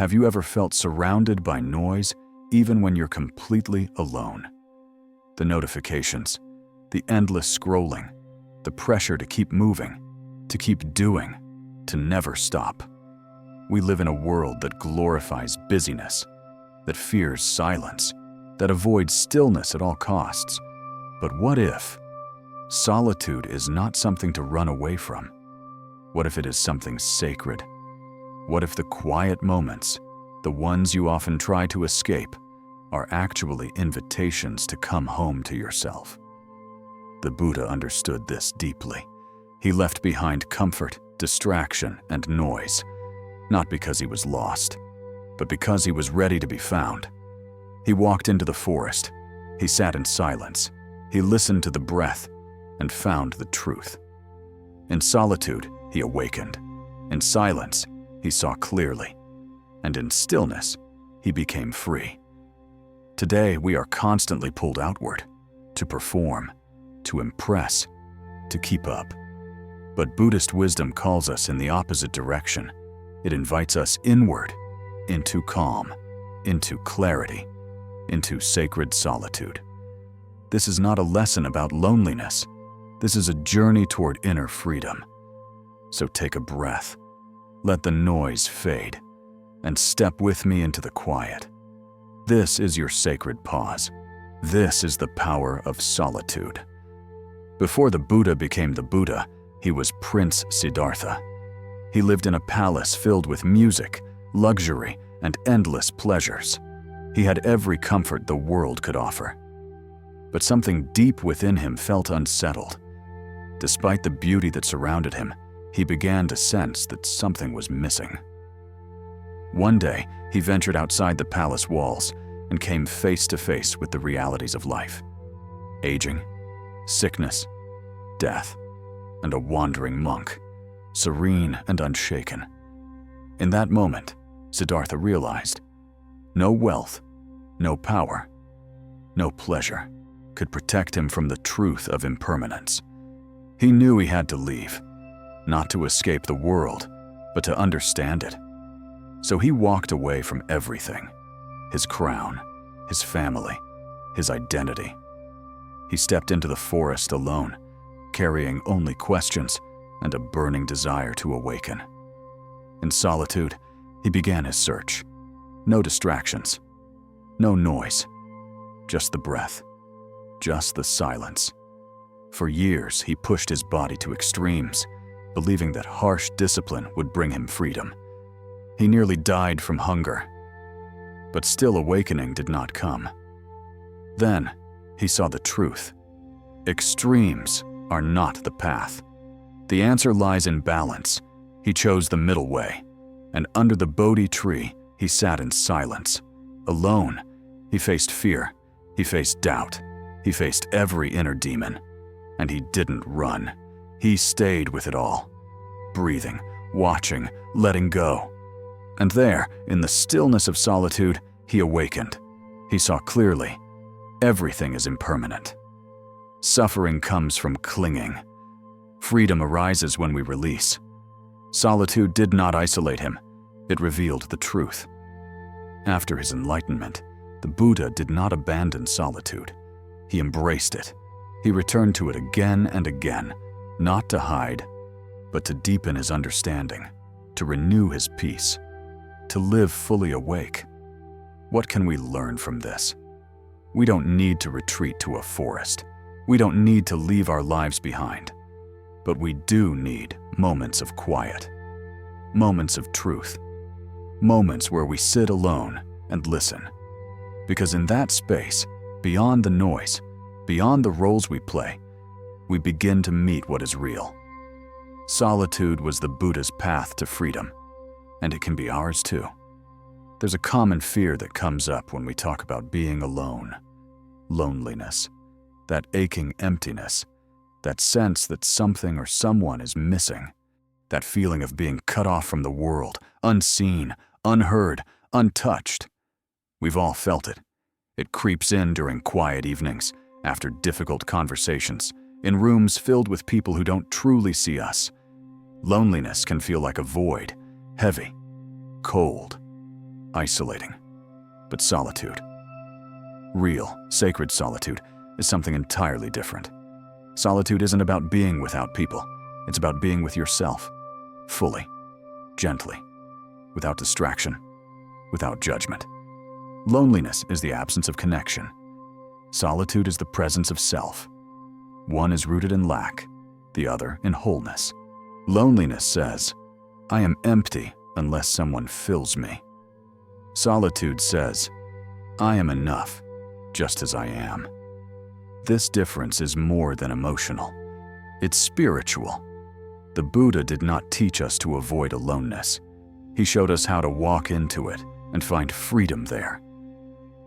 Have you ever felt surrounded by noise even when you're completely alone? The notifications, the endless scrolling, the pressure to keep moving, to keep doing, to never stop. We live in a world that glorifies busyness, that fears silence, that avoids stillness at all costs. But what if solitude is not something to run away from? What if it is something sacred? What if the quiet moments, the ones you often try to escape, are actually invitations to come home to yourself? The Buddha understood this deeply. He left behind comfort, distraction, and noise, not because he was lost, but because he was ready to be found. He walked into the forest. He sat in silence. He listened to the breath and found the truth. In solitude, he awakened. In silence, he saw clearly. And in stillness, he became free. Today, we are constantly pulled outward, to perform, to impress, to keep up. But Buddhist wisdom calls us in the opposite direction. It invites us inward, into calm, into clarity, into sacred solitude. This is not a lesson about loneliness. This is a journey toward inner freedom. So take a breath, let the noise fade, and step with me into the quiet. This is your sacred pause. This is the power of solitude. Before the Buddha became the Buddha, he was Prince Siddhartha. He lived in a palace filled with music, luxury, and endless pleasures. He had every comfort the world could offer. But something deep within him felt unsettled. Despite the beauty that surrounded him, he began to sense that something was missing. One day, he ventured outside the palace walls and came face to face with the realities of life. Aging, sickness, death, and a wandering monk, serene and unshaken. In that moment, Siddhartha realized no wealth, no power, no pleasure could protect him from the truth of impermanence. He knew he had to leave, not to escape the world, but to understand it. So he walked away from everything, his crown, his family, his identity. He stepped into the forest alone, carrying only questions and a burning desire to awaken. In solitude, he began his search. No distractions, no noise, just the breath, just the silence. For years, he pushed his body to extremes, believing that harsh discipline would bring him freedom. He nearly died from hunger, but still awakening did not come. Then, he saw the truth. Extremes are not the path. The answer lies in balance. He chose the middle way, and under the Bodhi tree, he sat in silence. Alone, he faced fear, he faced doubt, he faced every inner demon. And he didn't run. He stayed with it all, breathing, watching, letting go. And there, in the stillness of solitude, he awakened. He saw clearly, everything is impermanent. Suffering comes from clinging. Freedom arises when we release. Solitude did not isolate him. It revealed the truth. After his enlightenment, the Buddha did not abandon solitude. He embraced it. He returned to it again and again, not to hide, but to deepen his understanding, to renew his peace, to live fully awake. What can we learn from this? We don't need to retreat to a forest. We don't need to leave our lives behind. But we do need moments of quiet, moments of truth, moments where we sit alone and listen. Because in that space, beyond the noise, beyond the roles we play, we begin to meet what is real. Solitude was the Buddha's path to freedom, and it can be ours too. There's a common fear that comes up when we talk about being alone. Loneliness, that aching emptiness, that sense that something or someone is missing, that feeling of being cut off from the world, unseen, unheard, untouched. We've all felt it. It creeps in during quiet evenings, after difficult conversations, in rooms filled with people who don't truly see us. Loneliness can feel like a void, heavy, cold. isolating. But solitude, real, sacred solitude, is something entirely different. Solitude isn't about being without people. It's about being with yourself, fully, gently, without distraction, without judgment. Loneliness is the absence of connection. Solitude is the presence of self. One is rooted in lack, the other in wholeness. Loneliness says, I am empty unless someone fills me. Solitude says, I am enough, just as I am. This difference is more than emotional. It's spiritual. The Buddha did not teach us to avoid aloneness. He showed us how to walk into it and find freedom there.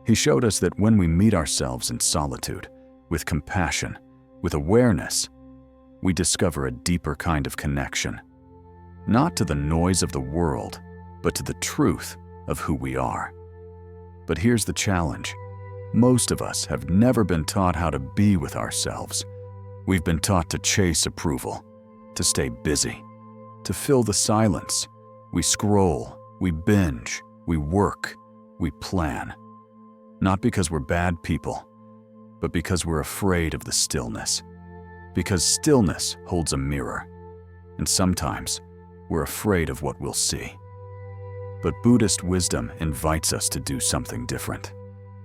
He showed us that when we meet ourselves in solitude, with compassion, with awareness, we discover a deeper kind of connection, not to the noise of the world, but to the truth of who we are. But here's the challenge. Most of us have never been taught how to be with ourselves. We've been taught to chase approval, to stay busy, to fill the silence. We scroll, we binge, we work, we plan. Not because we're bad people, but because we're afraid of the stillness. Because stillness holds a mirror, and sometimes we're afraid of what we'll see. But Buddhist wisdom invites us to do something different,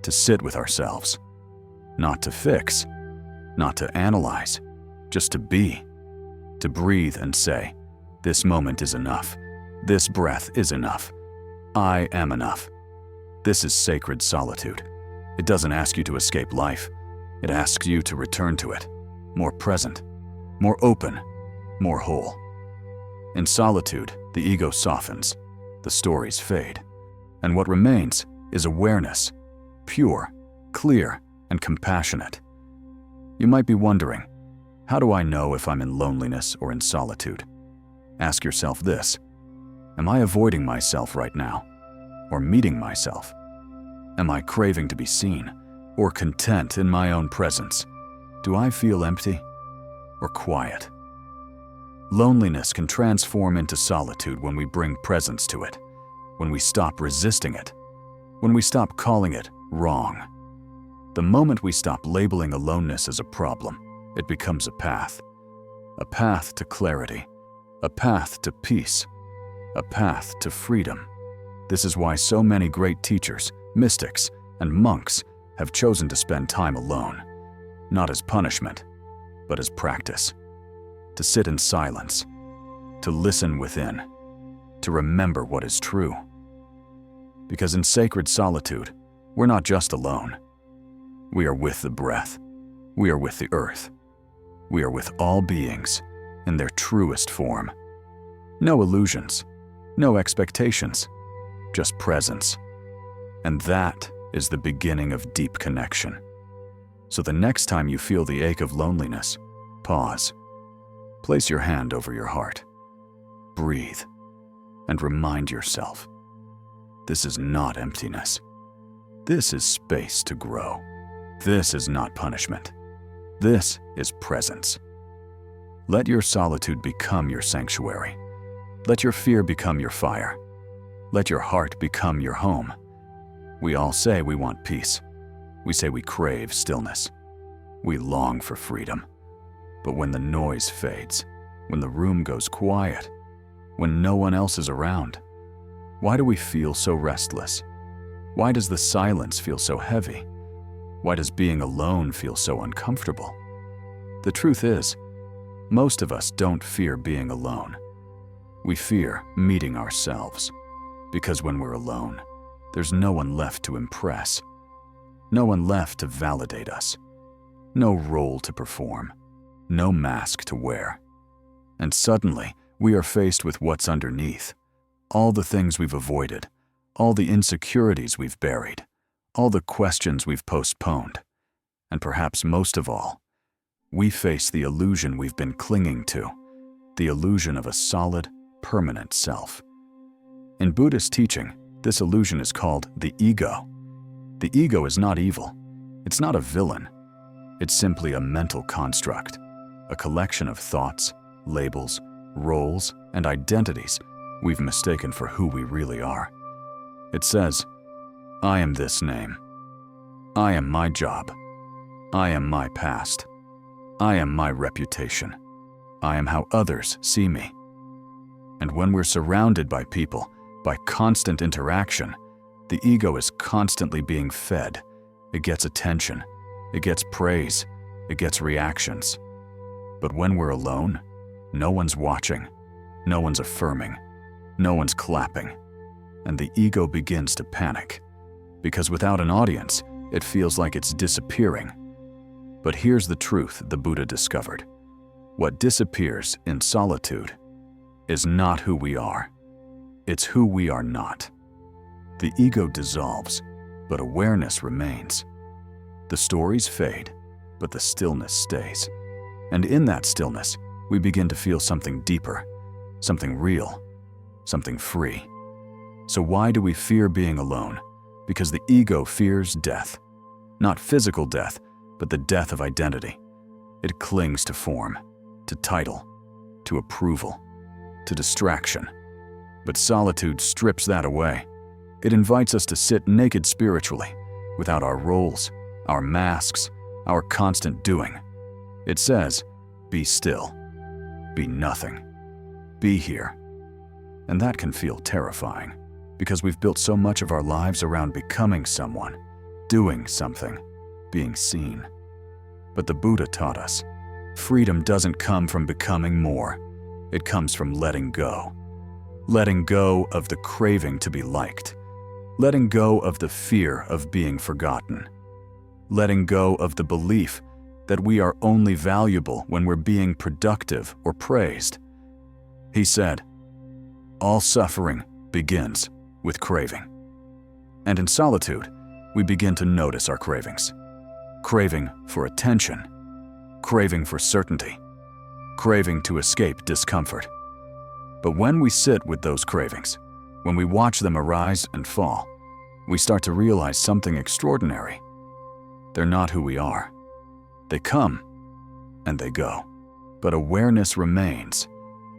to sit with ourselves, not to fix, not to analyze, just to be, to breathe and say, this moment is enough, this breath is enough, I am enough. This is sacred solitude. It doesn't ask you to escape life, it asks you to return to it, more present, more open, more whole. In solitude, the ego softens, the stories fade, and what remains is awareness, pure, clear, and compassionate. You might be wondering, how do I know if I'm in loneliness or in solitude? Ask yourself this: am I avoiding myself right now, or meeting myself? Am I craving to be seen, or content in my own presence? Do I feel empty or quiet? Loneliness can transform into solitude when we bring presence to it, when we stop resisting it, when we stop calling it wrong. The moment we stop labeling aloneness as a problem, it becomes a path to clarity, a path to peace, a path to freedom. This is why so many great teachers, mystics, and monks have chosen to spend time alone, not as punishment, but as practice. To sit in silence, to listen within, to remember what is true. Because in sacred solitude, we're not just alone. We are with the breath. We are with the earth. We are with all beings in their truest form. No illusions, no expectations, just presence. And that is the beginning of deep connection. So the next time you feel the ache of loneliness, pause. Place your hand over your heart. Breathe, and remind yourself, this is not emptiness. This is space to grow. This is not punishment. This is presence. Let your solitude become your sanctuary. Let your fear become your fire. Let your heart become your home. We all say we want peace. We say we crave stillness. We long for freedom. But when the noise fades, when the room goes quiet, when no one else is around, why do we feel so restless? Why does the silence feel so heavy? Why does being alone feel so uncomfortable? The truth is, most of us don't fear being alone. We fear meeting ourselves, because when we're alone, there's no one left to impress, no one left to validate us, no role to perform, no mask to wear. And suddenly, we are faced with what's underneath, all the things we've avoided, all the insecurities we've buried, all the questions we've postponed, and perhaps most of all, we face the illusion we've been clinging to, the illusion of a solid, permanent self. In Buddhist teaching, this illusion is called the ego. The ego is not evil. It's not a villain. It's simply a mental construct, a collection of thoughts, labels, roles, and identities we've mistaken for who we really are. It says, I am this name. I am my job. I am my past. I am my reputation. I am how others see me. And when we're surrounded by people, by constant interaction, the ego is constantly being fed. It gets attention. It gets praise. It gets reactions. But when we're alone, no one's watching. No one's affirming. No one's clapping. And the ego begins to panic. Because without an audience, it feels like it's disappearing. But here's the truth the Buddha discovered. What disappears in solitude is not who we are. It's who we are not. The ego dissolves, but awareness remains. The stories fade, but the stillness stays. And in that stillness, we begin to feel something deeper, something real, something free. So why do we fear being alone? Because the ego fears death. Not physical death, but the death of identity. It clings to form, to title, to approval, to distraction. But solitude strips that away. It invites us to sit naked spiritually, without our roles, our masks, our constant doing. It says, be still, be nothing, be here. And that can feel terrifying, because we've built so much of our lives around becoming someone, doing something, being seen. But the Buddha taught us, freedom doesn't come from becoming more. It comes from letting go. Letting go of the craving to be liked. Letting go of the fear of being forgotten. Letting go of the belief that we are only valuable when we're being productive or praised. He said, all suffering begins with craving. And in solitude, we begin to notice our cravings. Craving for attention, craving for certainty, craving to escape discomfort. But when we sit with those cravings, when we watch them arise and fall, we start to realize something extraordinary. They're not who we are. They come and they go. But awareness remains.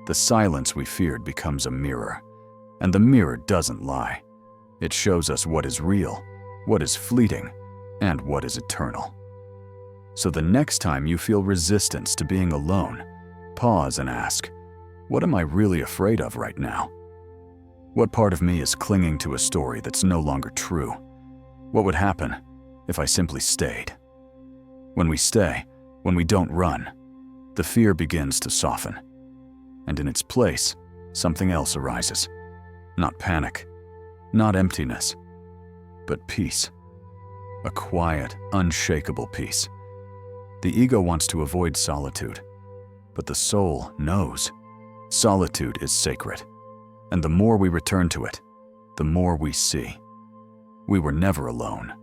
The silence we feared becomes a mirror. And the mirror doesn't lie. It shows us what is real, what is fleeting, and what is eternal. So the next time you feel resistance to being alone, pause and ask, what am I really afraid of right now? What part of me is clinging to a story that's no longer true? What would happen if I simply stayed? When we stay, when we don't run, the fear begins to soften. And in its place, something else arises. Not panic, not emptiness, but peace. A quiet, unshakable peace. The ego wants to avoid solitude, but the soul knows solitude is sacred. And the more we return to it, the more we see. We were never alone.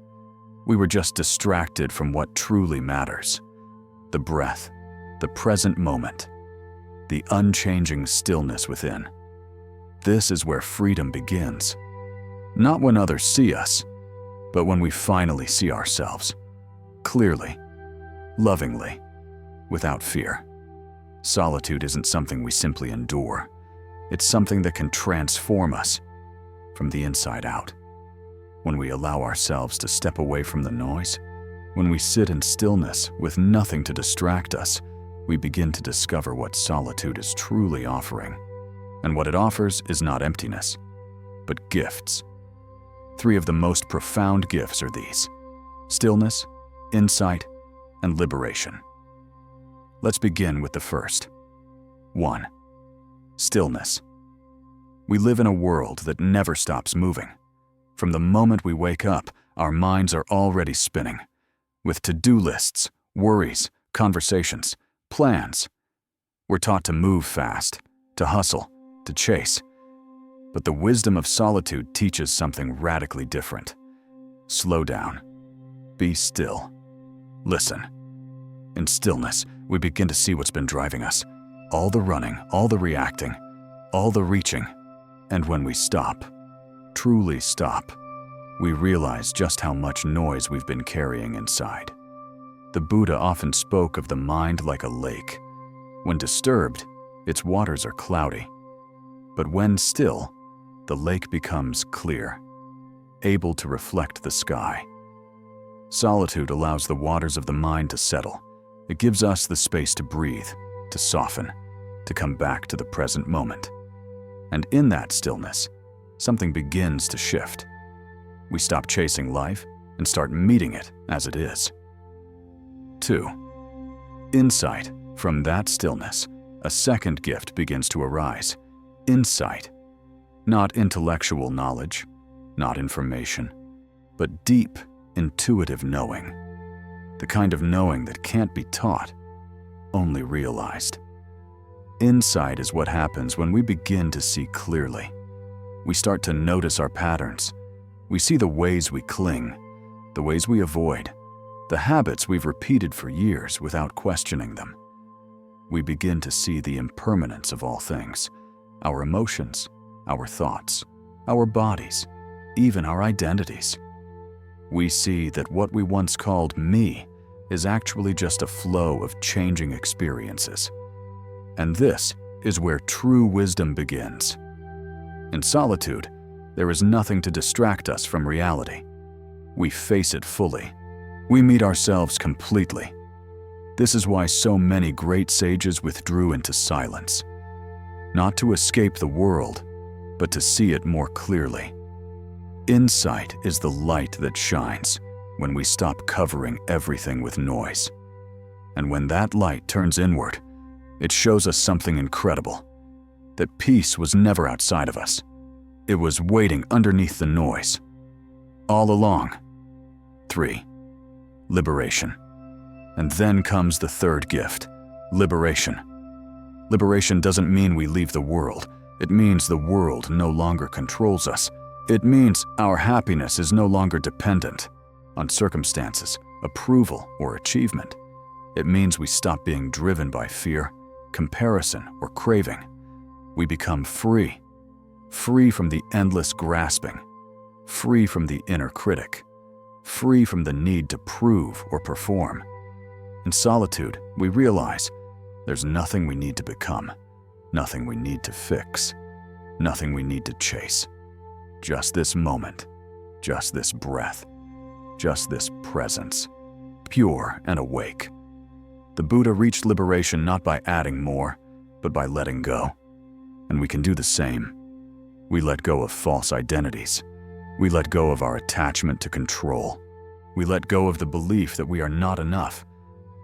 We were just distracted from what truly matters. The breath, the present moment, the unchanging stillness within. This is where freedom begins. Not when others see us, but when we finally see ourselves. Clearly, lovingly, without fear. Solitude isn't something we simply endure. It's something that can transform us from the inside out. When we allow ourselves to step away from the noise, when we sit in stillness with nothing to distract us, we begin to discover what solitude is truly offering. And what it offers is not emptiness, but gifts. 3 of the most profound gifts are these: stillness, insight, and liberation. Let's begin with the first. 1. Stillness. We live in a world that never stops moving. From the moment we wake up, our minds are already spinning, with to-do lists, worries, conversations, plans. We're taught to move fast, to hustle, to chase. But the wisdom of solitude teaches something radically different. Slow down. Be still. Listen. In stillness, we begin to see what's been driving us. All the running, all the reacting, all the reaching. And when we stop, truly stop, we realize just how much noise we've been carrying inside. The Buddha often spoke of the mind like a lake. When disturbed, its waters are cloudy. But when still, the lake becomes clear. able to reflect the sky. Solitude allows the waters of the mind to settle. It gives us the space to breathe, to soften, to come back to the present moment. And in that stillness, something begins to shift. We stop chasing life and start meeting it as it is. 2. Insight. From that stillness, a second gift begins to arise. Insight. Not intellectual knowledge, not information, but deep, intuitive knowing. The kind of knowing that can't be taught, only realized. Insight is what happens when we begin to see clearly. We start to notice our patterns. We see the ways we cling, the ways we avoid, the habits we've repeated for years without questioning them. We begin to see the impermanence of all things, our emotions, our thoughts, our bodies, even our identities. We see that what we once called me is actually just a flow of changing experiences. And this is where true wisdom begins. In solitude, there is nothing to distract us from reality. We face it fully. We meet ourselves completely. This is why so many great sages withdrew into silence. Not to escape the world, but to see it more clearly. Insight is the light that shines when we stop covering everything with noise. And when that light turns inward, it shows us something incredible. That peace was never outside of us. It was waiting underneath the noise. All along. 3. Liberation. And then comes the third gift, liberation. Liberation doesn't mean we leave the world. It means the world no longer controls us. It means our happiness is no longer dependent on circumstances, approval, or achievement. It means we stop being driven by fear, comparison, or craving. We become free. Free from the endless grasping. Free from the inner critic. Free from the need to prove or perform. In solitude, we realize there's nothing we need to become, nothing we need to fix, nothing we need to chase. Just this moment, just this breath, just this presence, pure and awake. The Buddha reached liberation not by adding more, but by letting go. And we can do the same. We let go of false identities. We let go of our attachment to control. We let go of the belief that we are not enough.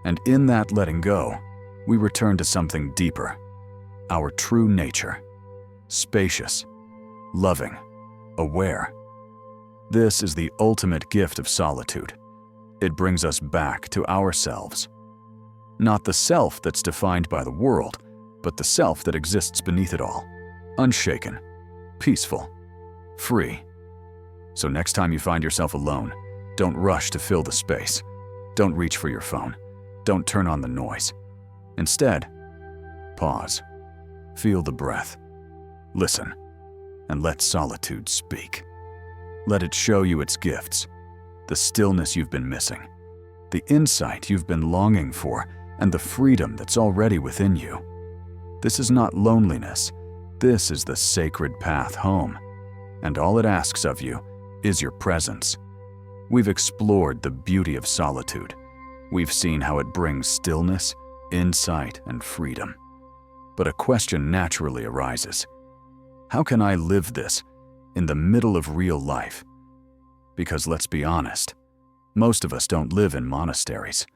And in that letting go, we return to something deeper, our true nature, spacious, loving, aware. This is the ultimate gift of solitude. It brings us back to ourselves. Not the self that's defined by the world, but the self that exists beneath it all, unshaken, peaceful, free. So next time you find yourself alone, don't rush to fill the space. Don't reach for your phone. Don't turn on the noise. Instead, pause, feel the breath, listen, and let solitude speak. Let it show you its gifts, the stillness you've been missing, the insight you've been longing for, and the freedom that's already within you. This is not loneliness. This is the sacred path home, and all it asks of you is your presence. We've explored the beauty of solitude. We've seen how it brings stillness, insight, and freedom. But a question naturally arises. How can I live this in the middle of real life? Because let's be honest, most of us don't live in monasteries.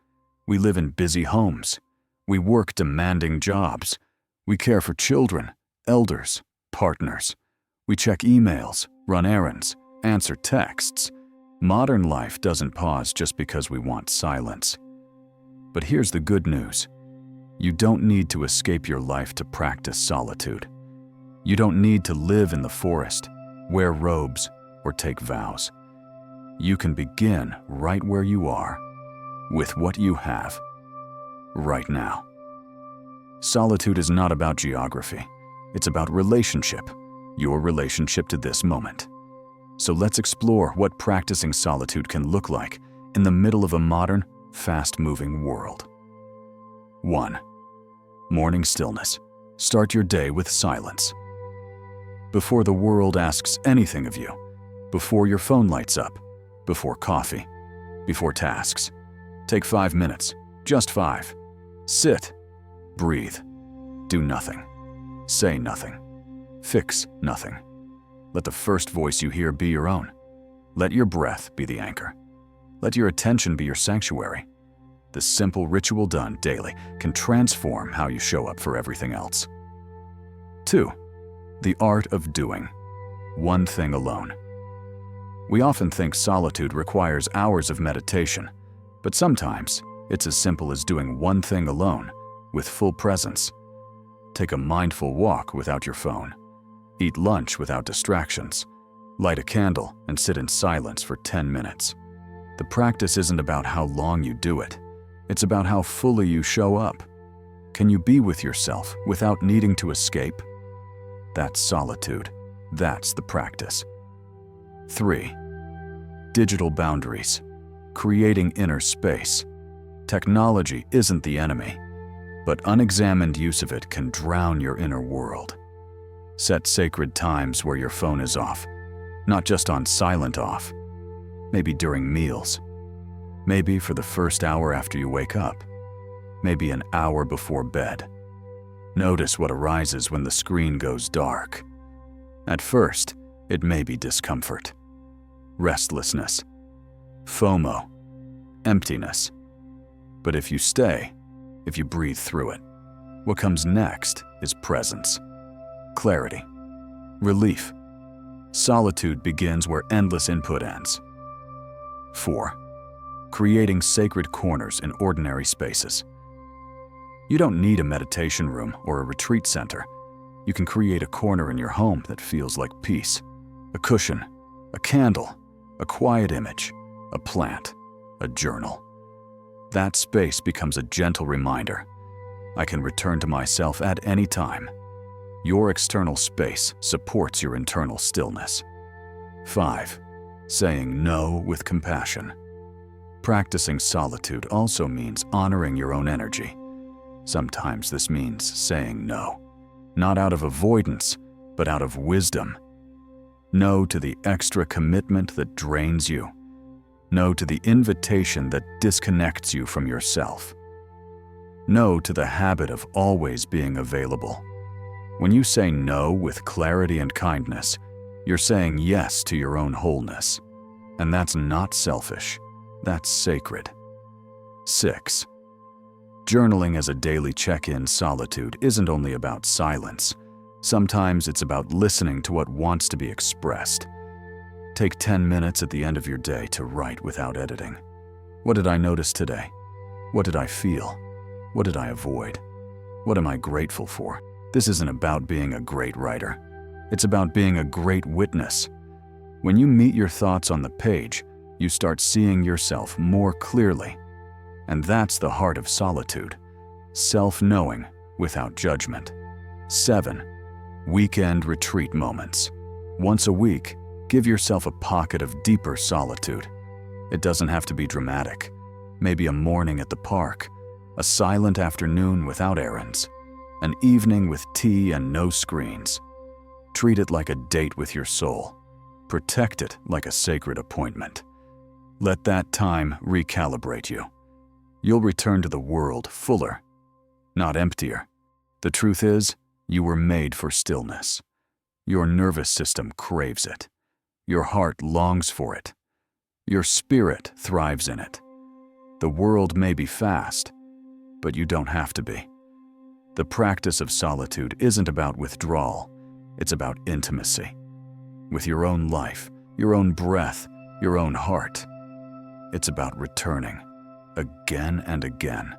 We live in busy homes. We work demanding jobs. We care for children, elders, partners. We check emails, run errands, answer texts. Modern life doesn't pause just because we want silence. But here's the good news. You don't need to escape your life to practice solitude. You don't need to live in the forest, wear robes, or take vows. You can begin right where you are, with what you have, right now. Solitude is not about geography. It's about relationship, your relationship to this moment. So let's explore what practicing solitude can look like in the middle of a modern, fast-moving world. 1. Morning stillness. Start your day with silence. Before the world asks anything of you, Before your phone lights up, before coffee, before tasks. Take 5 minutes, just 5. Sit, breathe, do nothing, say nothing, fix nothing. Let the first voice you hear be your own. Let your breath be the anchor. Let your attention be your sanctuary. The simple ritual done daily can transform how you show up for everything else. 2. The art of doing one thing alone. We often think solitude requires hours of meditation, but sometimes it's as simple as doing one thing alone with full presence. Take a mindful walk without your phone. Eat lunch without distractions. Light a candle and sit in silence for 10 minutes. The practice isn't about how long you do it. It's about how fully you show up. Can you be with yourself without needing to escape? That's solitude. That's the practice. 3. Digital boundaries. Creating inner space. Technology isn't the enemy, but unexamined use of it can drown your inner world. Set sacred times where your phone is off, not just on silent off. Maybe during meals. Maybe for the first hour after you wake up. Maybe an hour before bed. Notice what arises when the screen goes dark. At first, it may be discomfort, restlessness, FOMO, emptiness. But if you stay, if you breathe through it, what comes next is presence, clarity, relief. Solitude begins where endless input ends. 4. Creating sacred corners in ordinary spaces. You don't need a meditation room or a retreat center. You can create a corner in your home that feels like peace. A cushion, a candle, a quiet image, a plant, a journal. That space becomes a gentle reminder. I can return to myself at any time. Your external space supports your internal stillness. 5. Saying no with compassion. Practicing solitude also means honoring your own energy. Sometimes this means saying no, not out of avoidance, but out of wisdom. No to the extra commitment that drains you. No to the invitation that disconnects you from yourself. No to the habit of always being available. When you say no with clarity and kindness, you're saying yes to your own wholeness. And that's not selfish, that's sacred. 6. Journaling as a daily check-in solitude isn't only about silence. Sometimes it's about listening to what wants to be expressed. Take 10 minutes at the end of your day to write without editing. What did I notice today? What did I feel? What did I avoid? What am I grateful for? This isn't about being a great writer. It's about being a great witness. When you meet your thoughts on the page, you start seeing yourself more clearly. And that's the heart of solitude. Self-knowing without judgment. 7. Weekend retreat moments. Once a week, give yourself a pocket of deeper solitude. It doesn't have to be dramatic. Maybe a morning at the park, a silent afternoon without errands, an evening with tea and no screens. Treat it like a date with your soul. Protect it like a sacred appointment. Let that time recalibrate you. You'll return to the world fuller, not emptier. The truth is, you were made for stillness. Your nervous system craves it. Your heart longs for it. Your spirit thrives in it. The world may be fast, but you don't have to be. The practice of solitude isn't about withdrawal, it's about intimacy. With your own life, your own breath, your own heart. It's about returning, again and again,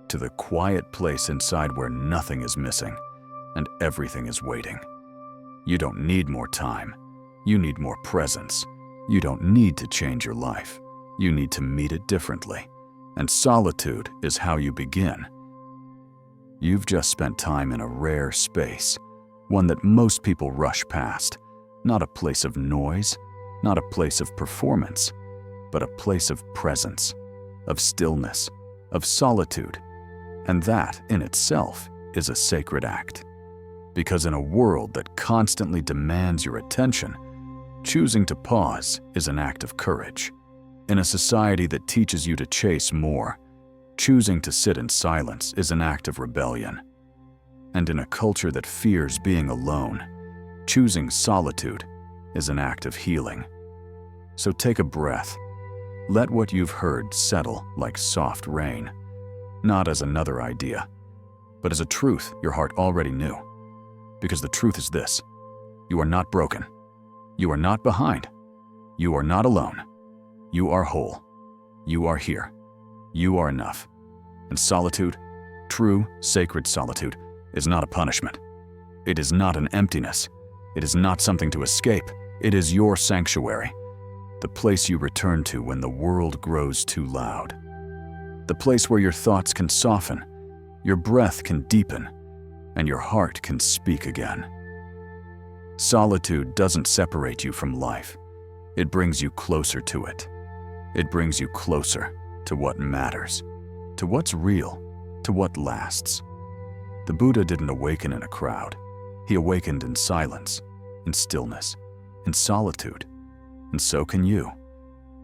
to the quiet place inside where nothing is missing and everything is waiting. You don't need more time. You need more presence. You don't need to change your life. You need to meet it differently. And solitude is how you begin. You've just spent time in a rare space, one that most people rush past. Not a place of noise, not a place of performance, but a place of presence, of stillness, of solitude. And that, in itself, is a sacred act. Because in a world that constantly demands your attention, Choosing to pause is an act of courage. In a society that teaches you to chase more, choosing to sit in silence is an act of rebellion. And in a culture that fears being alone, choosing solitude is an act of healing. So take a breath. Let what you've heard settle like soft rain, not as another idea, but as a truth your heart already knew. Because the truth is this: you are not broken. You are not behind. You are not alone. You are whole. You are here. You are enough. And solitude, true, sacred solitude, is not a punishment. It is not an emptiness. It is not something to escape. It is your sanctuary, the place you return to when the world grows too loud. The place where your thoughts can soften, your breath can deepen, and your heart can speak again. Solitude doesn't separate you from life. It brings you closer to it. It brings you closer to what matters, to what's real, to what lasts. The Buddha didn't awaken in a crowd. He awakened in silence, in stillness, in solitude. And so can you.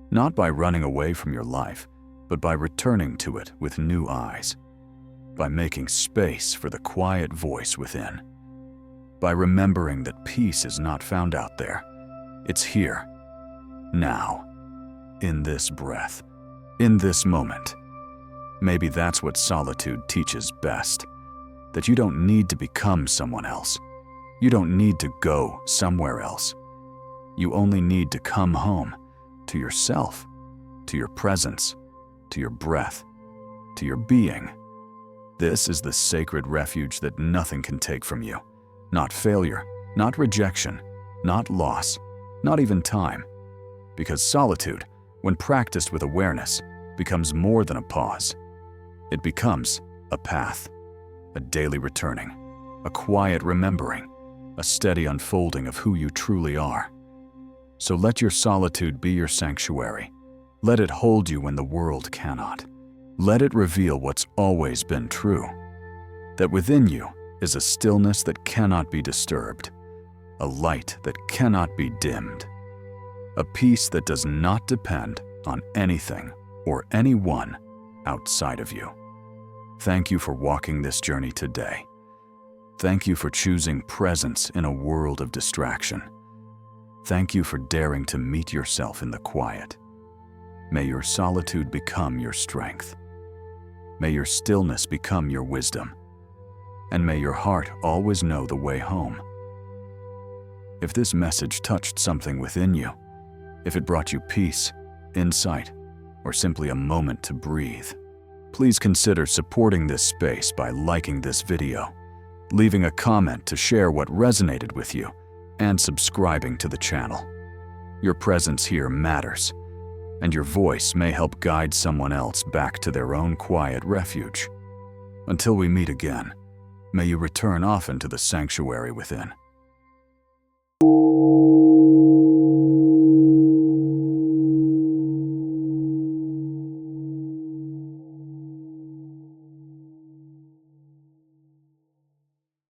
Not by running away from your life, but by returning to it with new eyes. By making space for the quiet voice within. By remembering that peace is not found out there. It's here, now, in this breath, in this moment. Maybe that's what solitude teaches best. That you don't need to become someone else. You don't need to go somewhere else. You only need to come home to yourself, to your presence, to your breath, to your being. This is the sacred refuge that nothing can take from you. Not failure, not rejection, not loss, not even time. Because solitude, when practiced with awareness, becomes more than a pause. It becomes a path, a daily returning, a quiet remembering, a steady unfolding of who you truly are. So let your solitude be your sanctuary. Let it hold you when the world cannot. Let it reveal what's always been true. That within you is a stillness that cannot be disturbed, a light that cannot be dimmed, a peace that does not depend on anything or anyone outside of you. Thank you for walking this journey today. Thank you for choosing presence in a world of distraction. Thank you for daring to meet yourself in the quiet. May your solitude become your strength. May your stillness become your wisdom. And may your heart always know the way home. If this message touched something within you, if it brought you peace, insight, or simply a moment to breathe, please consider supporting this space by liking this video, leaving a comment to share what resonated with you, and subscribing to the channel. Your presence here matters, and your voice may help guide someone else back to their own quiet refuge. Until we meet again, may you return often to the sanctuary within.